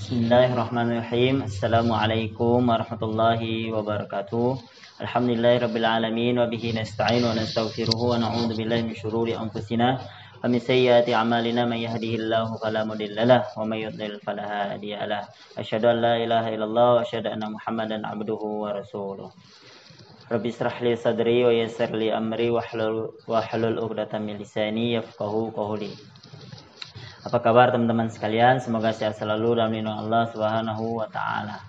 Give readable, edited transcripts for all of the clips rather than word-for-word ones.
Bismillahirrahmanirrahim. Assalamualaikum warahmatullahi wabarakatuh. Alhamdulillahirabbil alamin wa bihi nasta'in wa nastaghfiruhu wa na'udzu billahi min syururi anfusina wa min sayyiati a'malina may yahdihillahu fala mudhillalah wa may yudlil fala hadiyalah. Asyhadu an la ilaha illallah wa asyhadu anna Muhammadan abduhu wa rasuluh. Rabbi israh li sadri wa yassir li amri wa hlul 'uqdatam min lisani yafqahu qawli. Apa kabar teman-teman sekalian? Semoga sehat selalu dalam lindungan Allah Subhanahu wa taala.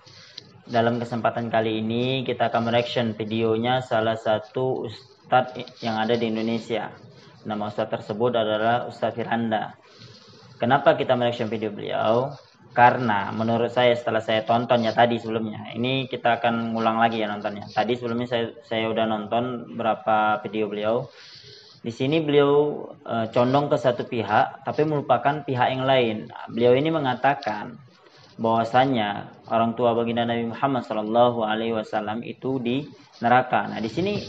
Dalam kesempatan kali ini kita akan mereaction videonya salah satu ustadz yang ada di Indonesia. Nama ustadz tersebut adalah Ustadz Firanda. Kenapa kita mereaction video beliau? Karena menurut saya setelah saya tontonnya tadi sebelumnya, ini kita akan ngulang lagi ya nontonnya. Tadi sebelumnya saya udah nonton berapa video beliau. Di sini beliau condong ke satu pihak, tapi melupakan pihak yang lain. Beliau ini mengatakan bahwasanya orang tua baginda Nabi Muhammad SAW itu di neraka. Nah, di sini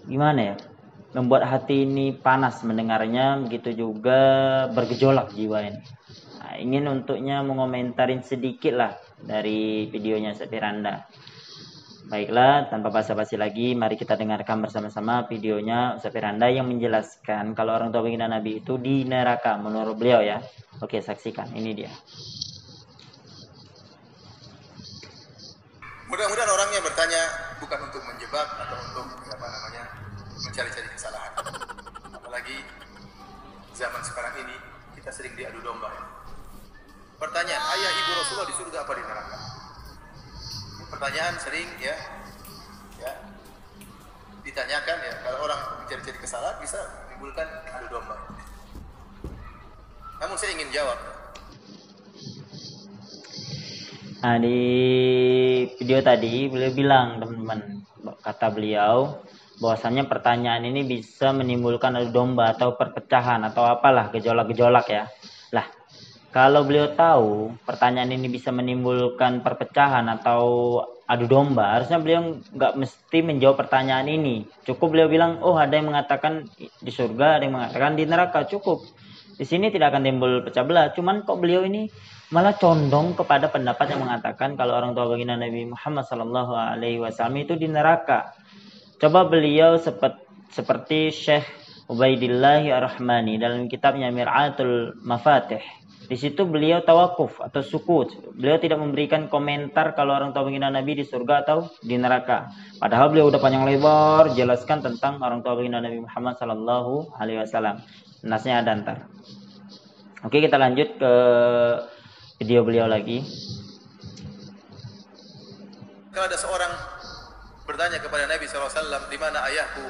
gimana ya? Membuat hati ini panas mendengarnya, begitu juga bergejolak jiwa ini. Nah, ingin untuknya mengomentarin sedikit lah dari videonya Firanda. Baiklah, tanpa basa-basi lagi, mari kita dengarkan bersama-sama videonya Ustadz Firanda yang menjelaskan kalau orang tua baginda Nabi itu di neraka menurut beliau ya. Oke, saksikan, ini dia. Mudah-mudahan orangnya bertanya bukan untuk menjebak atau untuk mencari-cari kesalahan. Apalagi zaman sekarang ini kita sering diadu domba. Pertanyaan, ayah ibu Rasulullah di surga apa di neraka? Pertanyaan sering ya ditanyakan ya, kalau orang mencari-cari kesalahan bisa menimbulkan adu domba. Namun saya ingin jawab. Nah, di video tadi beliau bilang, teman-teman, kata beliau bahwasanya pertanyaan ini bisa menimbulkan adu domba atau perpecahan atau apalah, gejolak-gejolak ya. Lah, kalau beliau tahu pertanyaan ini bisa menimbulkan perpecahan atau adu domba, harusnya beliau nggak mesti menjawab pertanyaan ini. Cukup beliau bilang, oh ada yang mengatakan di surga, ada yang mengatakan di neraka, cukup. Di sini tidak akan timbul pecah belah. Cuman kok beliau ini malah condong kepada pendapat yang mengatakan kalau orang tua baginda Nabi Muhammad SAW itu di neraka. Coba beliau seperti Syekh Ubaidillah Ar-Rahmani dalam kitabnya Mir'atul Mafatih. Di situ beliau tawakuf atau sukut. Beliau tidak memberikan komentar kalau orang tua baginda Nabi di surga atau di neraka. Padahal beliau udah panjang lebar jelaskan tentang orang tua baginda Nabi Muhammad SAW. Nasnya ada ntar. Oke, kita lanjut ke video beliau lagi. Kalau ada seorang bertanya kepada Nabi SAW, di mana ayahku?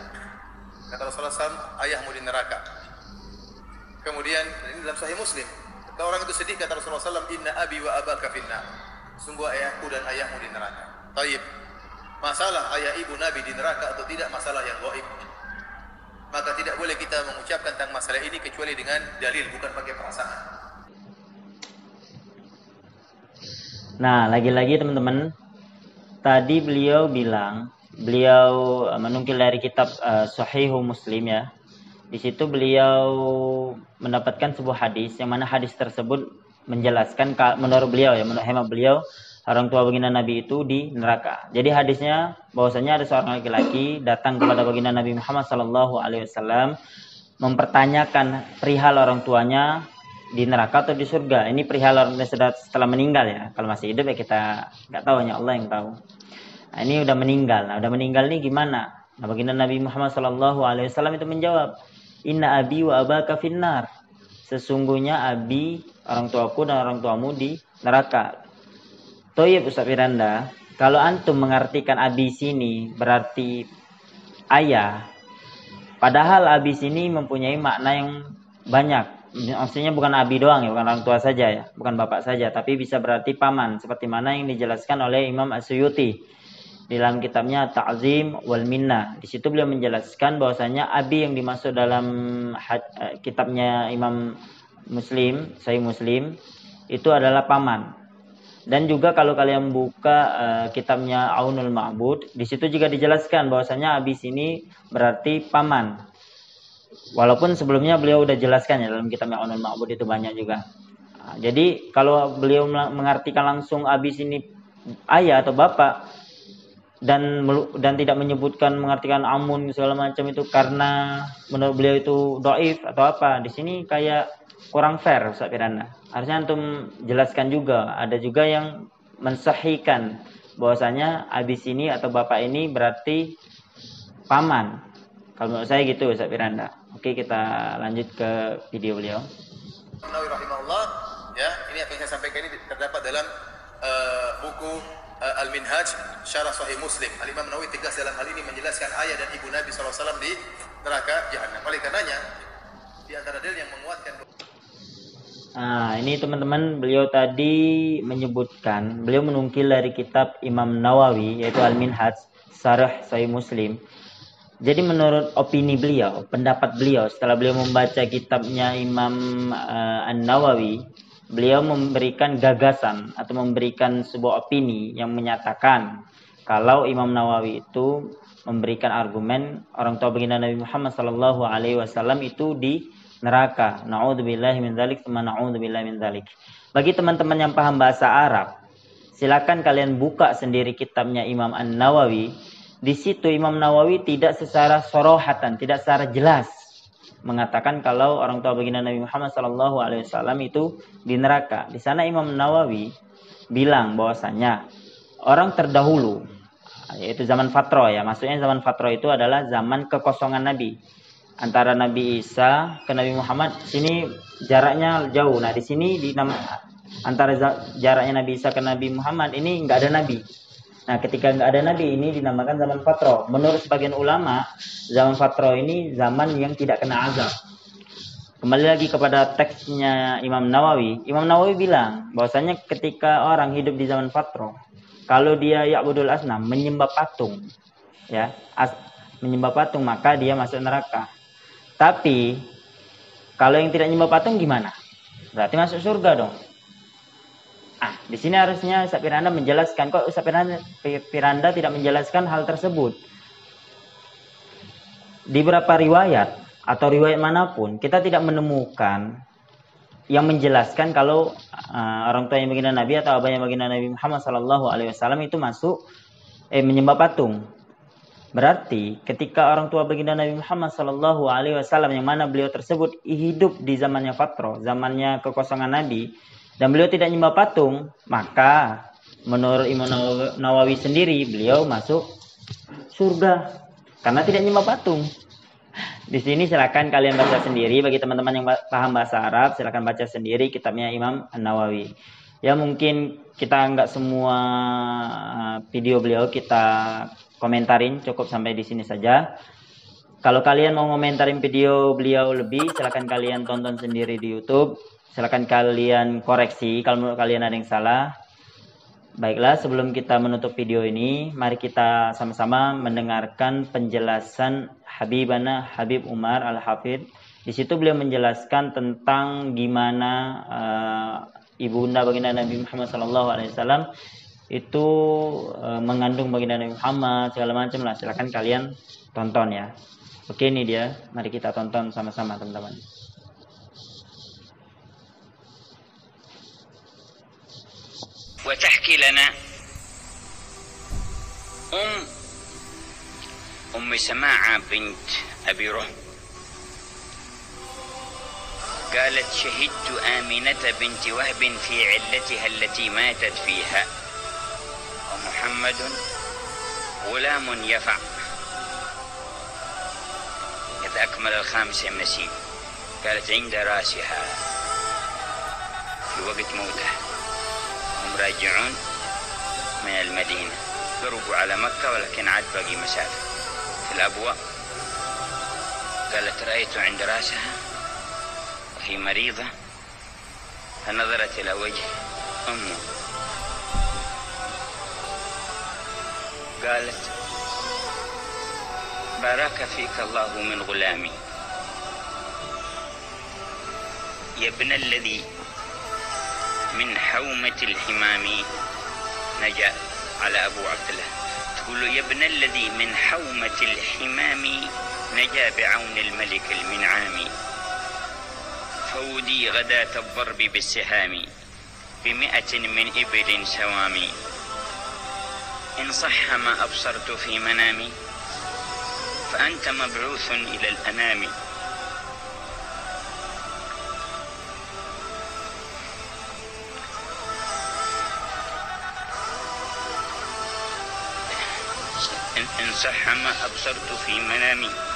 Kata Rasulullah SAW, ayahmu di neraka. Kemudian ini dalam Sahih Muslim. Kalau orang itu sedih, kata Rasulullah SAW, inna abi wa abaka finnar. Sungguh ayahku dan ayahmu di neraka. Taib. Masalah ayah ibu Nabi di neraka atau tidak masalah yang gaib. Maka tidak boleh kita mengucapkan tentang masalah ini kecuali dengan dalil, bukan pakai perasaan. Nah, lagi-lagi teman-teman, tadi beliau bilang, beliau menukil dari kitab Sahih Muslim ya. Di situ beliau mendapatkan sebuah hadis yang mana hadis tersebut menjelaskan menurut beliau ya, menurut hemat beliau, orang tua baginda Nabi itu di neraka. Jadi hadisnya bahwasanya ada seorang laki-laki datang kepada baginda Nabi Muhammad SAW mempertanyakan perihal orang tuanya di neraka atau di surga. Ini perihal orang tua setelah meninggal ya. Kalau masih hidup ya kita nggak tahu, hanya Allah yang tahu. Nah, ini udah meninggal. Nah, udah meninggal nih gimana? Nah, baginda Nabi Muhammad SAW itu menjawab, inna abi wa abaka finnar. Sesungguhnya abi, orang tuaku dan orang tuamu di neraka. Toyib Ustadz Firanda, kalau antum mengartikan abi sini berarti ayah. Padahal abi sini mempunyai makna yang banyak. Maksudnya bukan abi doang ya, bukan orang tua saja ya, bukan bapak saja, tapi bisa berarti paman, seperti mana yang dijelaskan oleh Imam As-Suyuti dalam kitabnya Ta'zim wal Minnah. Di situ beliau menjelaskan bahwasanya abi yang dimaksud dalam kitabnya Imam Muslim, Sahih Muslim, itu adalah paman. Dan juga kalau kalian buka kitabnya Aunul Ma'bud, di situ juga dijelaskan bahwasanya abi sini berarti paman. Walaupun sebelumnya beliau udah jelaskan ya dalam kitabnya Aunul Ma'bud itu banyak juga. Jadi kalau beliau mengartikan langsung Abi sini ayah atau bapak dan tidak menyebutkan mengartikan amun segala macam itu karena menurut beliau itu dhaif atau apa, di sini kayak kurang fair Ustaz Firanda. Harusnya antum jelaskan juga. Ada juga yang mensahihkan bahwasanya Abi sini atau bapak ini berarti paman. Kalau menurut saya gitu Ustaz Firanda. Oke, kita lanjut ke video beliau. Nawawi rahimahullah, ya, ini apa yang saya sampaikan ini terdapat dalam buku Al-Minhaj Syarah Sahih Muslim. Al-Imam Nawawi tegas dalam hal ini menjelaskan ayah dan ibu Nabi SAW di neraka jahanam. Oleh karenanya di antara dalil yang menguatkan. Nah, ini teman-teman, beliau tadi menyebutkan, beliau menukil dari kitab Imam Nawawi yaitu Al-Minhaj Syarah Sahih Muslim. Jadi menurut opini beliau, pendapat beliau setelah beliau membaca kitabnya Imam An-Nawawi, beliau memberikan gagasan atau memberikan sebuah opini yang menyatakan kalau Imam Nawawi itu memberikan argumen orang tua baginda Nabi Muhammad SAW itu di neraka. Na'udzubillahi min dzalik, tsumma na'udzubillahi min dzalik. Bagi teman-teman yang paham bahasa Arab, silakan kalian buka sendiri kitabnya Imam An-Nawawi. Di situ Imam Nawawi tidak secara sorohatan, tidak secara jelas mengatakan kalau orang tua baginda Nabi Muhammad SAW itu di neraka. Di sana Imam Nawawi bilang bahwasanya orang terdahulu, yaitu zaman Fatro ya, maksudnya zaman Fatro itu adalah zaman kekosongan Nabi. Antara Nabi Isa ke Nabi Muhammad, sini jaraknya jauh. Nah di sini antara jaraknya Nabi Isa ke Nabi Muhammad ini nggak ada Nabi. Nah, ketika nggak ada Nabi ini dinamakan zaman Fatro. Menurut sebagian ulama, zaman Fatro ini zaman yang tidak kena azab. Kembali lagi kepada teksnya Imam Nawawi. Imam Nawawi bilang bahwasanya ketika orang hidup di zaman Fatro, kalau dia ya'budul asnam, menyembah patung, ya, menyembah patung, maka dia masuk neraka. Tapi kalau yang tidak menyembah patung gimana? Berarti masuk surga dong. Di sini harusnya Ustaz Firanda menjelaskan. Kok Ustaz Firanda tidak menjelaskan hal tersebut? Di beberapa riwayat atau riwayat manapun kita tidak menemukan yang menjelaskan kalau orang tua yang baginda Nabi atau abahnya baginda Nabi Muhammad SAW itu masuk menyembah patung. Berarti ketika orang tua baginda Nabi Muhammad SAW yang mana beliau tersebut hidup di zamannya Fatro, zamannya kekosongan Nabi, dan beliau tidak menyembah patung, maka menurut Imam Nawawi sendiri beliau masuk surga karena tidak menyembah patung. Di sini silakan kalian baca sendiri. Bagi teman-teman yang paham bahasa Arab, silakan baca sendiri kitabnya Imam An-Nawawi. Ya mungkin kita nggak semua video beliau kita komentarin, cukup sampai di sini saja. Kalau kalian mau komentarin video beliau lebih, silakan kalian tonton sendiri di YouTube. Silakan kalian koreksi kalau menurut kalian ada yang salah. Baiklah, sebelum kita menutup video ini, mari kita sama-sama mendengarkan penjelasan Habibana Habib Umar Al-Hafidh. Di situ beliau menjelaskan tentang gimana ibunda baginda Nabi Muhammad SAW itu mengandung baginda Nabi Muhammad segala macam lah. Silakan kalian tonton ya. Oke, ini dia. Mari kita tonton sama-sama teman-teman. وتحكي لنا أم سماعة بنت أبي رهم قالت شهدت آمنة بنت وهب في علتها التي ماتت فيها ومحمد غلام يفع إذ أكمل 5 من السنين قالت عند رأسها في وقت موته هم راجعون من المدينة قربوا على مكة ولكن عاد باقي مسافة في الأبواء قالت رأيت عند رأسها وهي مريضة فنظرت إلى وجه أمه قالت بارك فيك الله من غلامي يا ابن الذي من حومة الحمام نجا على أبو عبد الله تقول يا ابن الذي من حومة الحمام نجا بعون الملك المنعام فوز تودي غداة الضرب بالسهام ب100 من إبل سوامي. إن صح ما أبصرت في منامي فأنت مبعوث إلى الأنام. إن صح ما أبصرت في منامي